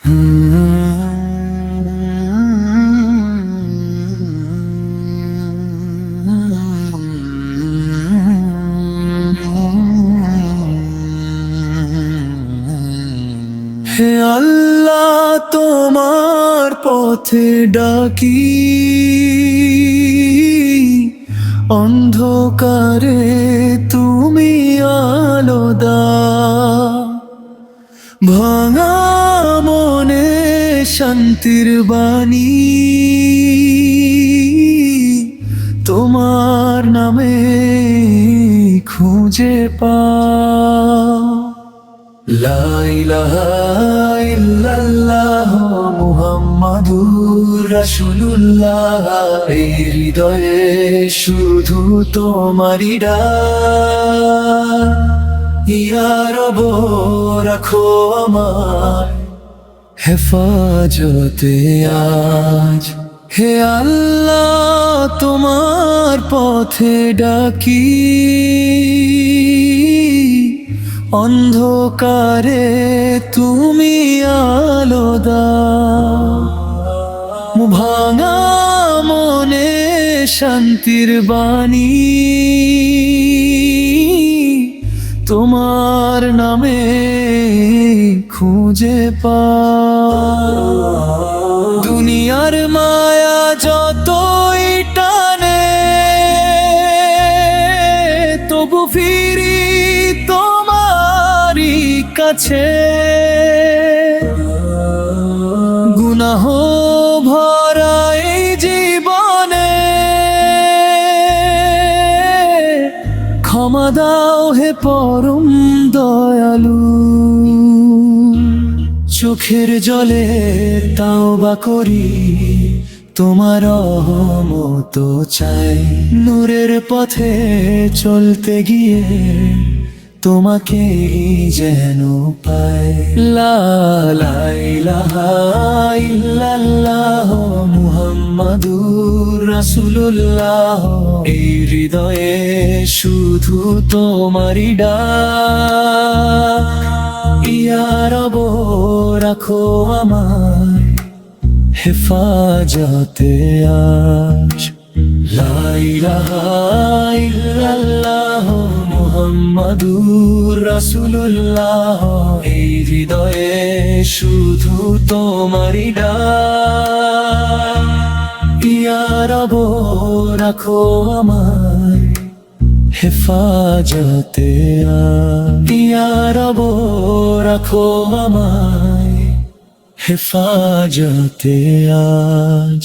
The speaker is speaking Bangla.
হে আল্লাহ তোমার পথে ডাকি, অন্ধকারে তুমি আলো দাও, ভাঙা মনে শান্তির বাণী তোমার নামে খুঁজে পাও। লা ইলাহা ইল্লাল্লাহ মুহাম্মাদুর রাসূলুল্লাহ, এই হৃদয়ে শুধু তোমারই ডাক। ইয়া রব রাখো আমার হেফাজতে আজ। হে আল্লাহ তোমার পথে ডাকি, অন্ধকারে তুমি আলো দাও, ভাঙা মনে শান্তির বাণী তোমার নামে খুঁজে পাও। দুনিয়ার মায়া যতই টানে, তবু ফিরি তোমারই কাছে। গুনাহ ভরা এই জীবনে ক্ষমা দাও হে পরম দয়ালু। চোখের জলে তাওবা করি, তোমার রহমত চাই। নূরের পথে চলতে গিয়ে তোমাকে যেন পাই। লা ইলাহা ইল্লাল্লাহ মুহাম্মাদুর রাসূলুল্লাহ, এই হৃদয়ে শুধু তোমারই ডাক। ইয়া রব রাখো আমায় হেফাজতে আজ। লা ইলাহা ইল্লাল্লাহ মুহাম্মাদুর রাসূলুল্লাহ, এই হৃদয়ে শুধু তোমারই ডাক। ইয়া রব রাখো আমায় হেফাজতে আজ। ইয়া রব রাখো আমায় হেফাজতে আজ।